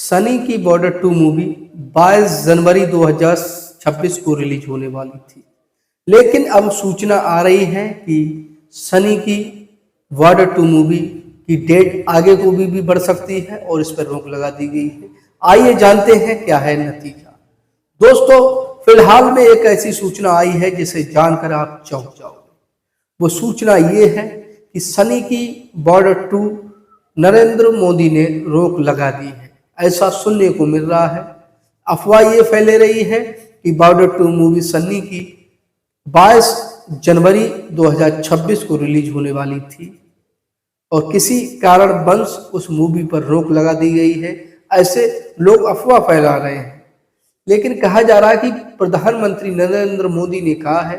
सनी की border 2 movie 22 जनवरी 2026 को release होने वाली थी, लेकिन अब सूचना आ रही है कि सनी की बॉर्डर 2 मूवी की डेट आगे को भी बढ़ सकती है और इस पर रोक लगा दी गई है। आइए जानते हैं क्या है नतीजा। दोस्तों, फिलहाल में एक ऐसी सूचना आई है जिसे जानकर आप चौंक जाओगे। वो सूचना ये है कि सनी की बॉर्डर 2 नरेंद्र मोदी ने रोक लगा दी है, ऐसा सुनने को मिल रहा है। अफवाह ये फैले रही है कि बॉर्डर 2 मूवी सन्नी की 22 जनवरी 2026 को रिलीज होने वाली थी और किसी कारणवश उस मूवी पर रोक लगा दी गई है, ऐसे लोग अफवाह फैला रहे हैं। लेकिन कहा जा रहा है कि प्रधानमंत्री नरेंद्र मोदी ने कहा है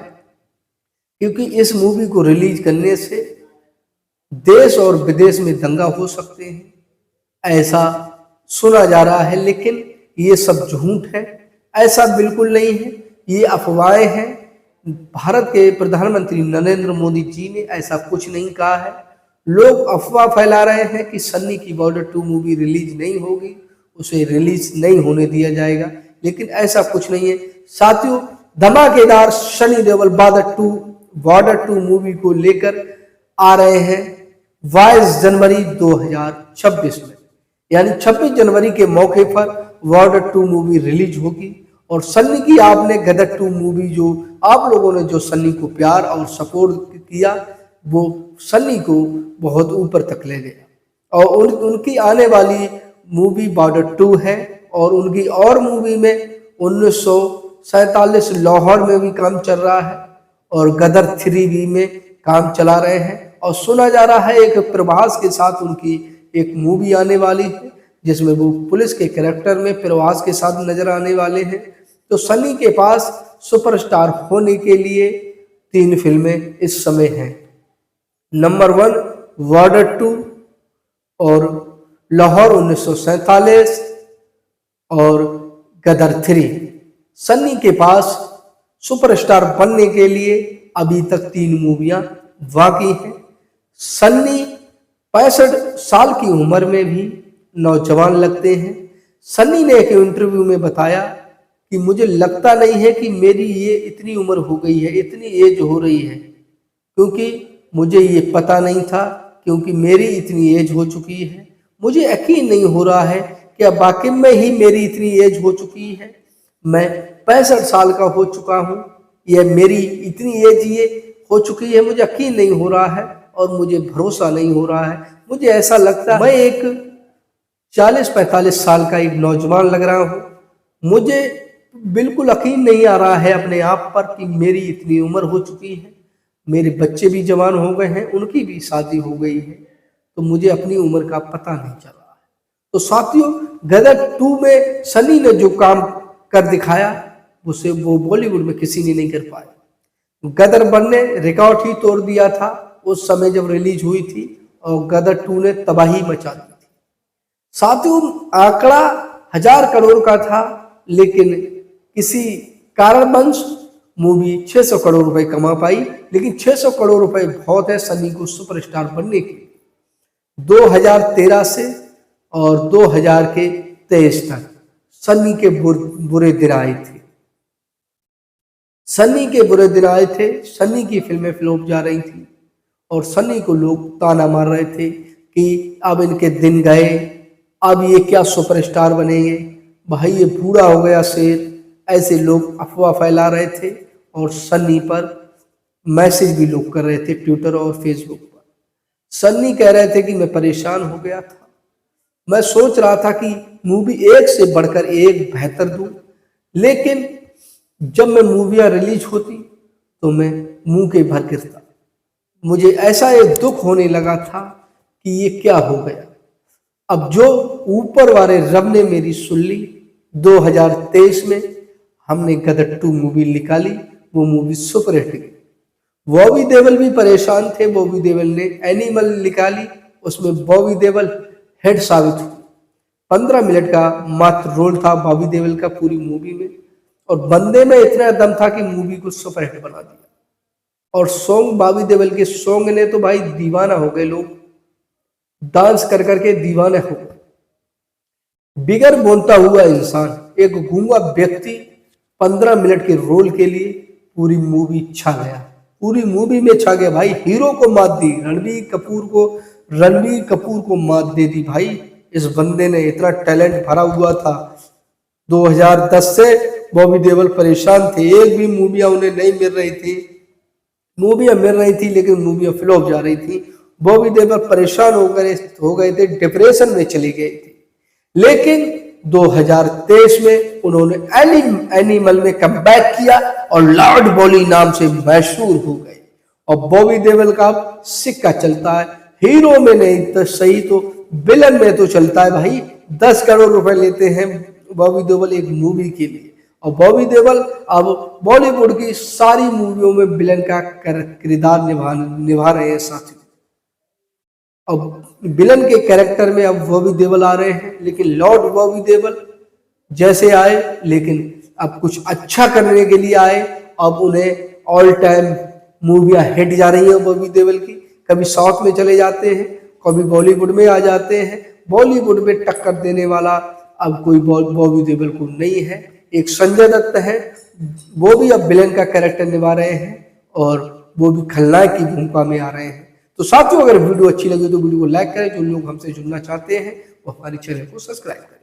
क्योंकि इस मूवी को रिलीज करने से देश और विदेश में दंगा हो सकते हैं, ऐसा सुना जा रहा है। लेकिन ये सब झूठ है, ऐसा बिल्कुल नहीं है, ये अफवाहें हैं। भारत के प्रधानमंत्री नरेंद्र मोदी जी ने ऐसा कुछ नहीं कहा है। लोग अफवाह फैला रहे हैं कि सन्नी की बॉर्डर 2 मूवी रिलीज नहीं होगी, उसे रिलीज नहीं होने दिया जाएगा, लेकिन ऐसा कुछ नहीं है। साथियों, धमाकेदार सनी देओल बॉर्डर 2 मूवी को लेकर आ रहे हैं 22 जनवरी 2026 में, यानी 26 जनवरी के मौके पर बॉर्डर 2 मूवी रिलीज होगी। और सन्नी की आपने गदर 2 मूवी, जो आप लोगों ने जो सन्नी को प्यार और सपोर्ट किया, वो सन्नी को बहुत ऊपर तक ले गया। और उनकी आने वाली मूवी बॉर्डर 2 है और उनकी और मूवी में 1947 लाहौर में भी काम चल रहा है और गदर 3 भी में काम चला रहे हैं। और सुना जा रहा है एक प्रभास के साथ उनकी एक मूवी आने वाली है जिसमें वो पुलिस के कैरेक्टर में प्रभास के साथ नजर आने वाले हैं। तो सनी के पास सुपरस्टार होने के लिए 3 फिल्में इस समय हैं। नंबर 1 बॉर्डर 2 और लाहौर 1947 और गदर 3। सन्नी के पास सुपरस्टार बनने के लिए अभी तक 3 मूवियां बाकी हैं। सन्नी 65 साल की उम्र में भी नौजवान लगते हैं। सन्नी ने एक इंटरव्यू में बताया कि मुझे लगता नहीं है कि मेरी ये इतनी उम्र हो गई है, इतनी एज हो रही है, क्योंकि मुझे ये पता नहीं था, क्योंकि मेरी इतनी एज हो चुकी है। मुझे यकीन नहीं हो रहा है कि अब वाकई में ही मेरी इतनी एज हो चुकी है। मैं 65 साल का हो चुका हूँ, यह मेरी इतनी एज ये हो चुकी है, मुझे यकीन नहीं हो रहा है और मुझे भरोसा नहीं हो रहा है। मुझे ऐसा लगता है मैं एक 40-45 साल का एक नौजवान लग रहा हूँ। मुझे बिल्कुल यकीन नहीं आ रहा है अपने आप पर कि मेरी इतनी उम्र हो चुकी है। मेरे बच्चे भी जवान हो गए हैं, उनकी भी शादी हो गई है, तो मुझे अपनी उम्र का पता नहीं चल रहा है। तो साथियों, गदर 2 में सनी ने जो काम कर दिखाया उसे वो बॉलीवुड में किसी ने नहीं कर पाया। गदर 1 ने रिकॉर्ड ही तोड़ दिया था उस समय जब रिलीज हुई थी और गदर 2 ने तबाही मचा दी थी। साथियों, आंकड़ा 1000 करोड़ का था, लेकिन किसी कारणवश मूवी 600 करोड़ रुपए कमा पाई। लेकिन 600 करोड़ रुपए बहुत है सनी को सुपरस्टार बनने के। 2013 से और 2023 तक सनी के बुरे दिन आए थे। सनी के बुरे दिन आए थे, सनी की फिल्में फ्लॉप जा रही थी और सनी को लोग ताना मार रहे थे कि अब इनके दिन गए, अब ये क्या सुपरस्टार बनेंगे, भाई ये बूढ़ा हो गया शेर। ऐसे लोग अफवाह फैला रहे थे और सनी पर मैसेज भी लोग कर रहे थे ट्विटर और फेसबुक पर। सनी कह रहे थे कि मैं परेशान हो गया था, मैं सोच रहा था कि मूवी एक से बढ़कर एक बेहतर दूं, लेकिन जब मैं मूवियां रिलीज होती तो मैं मुंह के भर गिरता। मुझे ऐसा एक दुख होने लगा था कि ये क्या हो गया। अब जो ऊपर वाले रब ने मेरी सुन ली, 2023 में हमने गदर 2 मूवी निकाली, वो मूवी सुपरहिट गई। बॉबी देओल भी परेशान थे, बॉबी देओल ने एनिमल निकाली, उसमें बॉबी देओल हेड साबित हुई। 15 मिनट का मात्र रोल था बॉबी देओल का पूरी मूवी में और बंदे में इतना दम था कि मूवी को सुपरहिट बना दिया। और सॉन्ग, बॉबी देओल के सॉन्ग ने तो भाई दीवाना हो गए लोग, डांस कर करके दीवाने हो गए। बिगर बोलता हुआ इंसान, एक गूंगा व्यक्ति 15 मिनट के रोल के लिए पूरी मूवी छा गया, पूरी मूवी में छा गया भाई। हीरो को मात दी, रणबीर कपूर को मात दे दी भाई। इस बंदे ने इतना टैलेंट भरा हुआ था। 2010 से बॉबी देओल परेशान थे, एक भी मूवियां उन्हें नहीं मिल रही थी। मूवियां मिल रही थी लेकिन मूवियां फ्लॉप जा रही थी। बॉबी देओल परेशान हो गए थे, डिप्रेशन में चले गए थे। लेकिन 2023 में उन्होंने एनिमल में कमबैक किया और लॉर्ड बॉली नाम से मशहूर हो गए। और बॉबी देओल का सिक्का चलता है, हीरो में नहीं तो सही तो विलन में तो चलता है भाई। 10 करोड़ रुपए लेते हैं बॉबी देओल एक मूवी के लिए। और बॉबी देओल अब बॉलीवुड की सारी मूवियों में विलन का किरदार निभा रहे हैं साथी। अब विलन के कैरेक्टर में अब बॉबी देओल आ रहे हैं, लेकिन लॉर्ड बॉबी देओल जैसे आए, लेकिन अब कुछ अच्छा करने के लिए आए। अब उन्हें ऑल टाइम मूवियां हिट जा रही हैं बॉबी देओल की। कभी साउथ में चले जाते हैं, कभी बॉलीवुड में आ जाते हैं। बॉलीवुड में टक्कर देने वाला अब कोई बॉबी देओल को नहीं है। एक संजय दत्त है, वो भी अब विलन का कैरेक्टर निभा रहे हैं और वो भी खलनायक की भूमिका में आ रहे हैं। तो साथियों, अगर वीडियो अच्छी लगी तो वीडियो को लाइक करें। जो लोग हमसे जुड़ना चाहते हैं वो हमारे चैनल को सब्सक्राइब करें।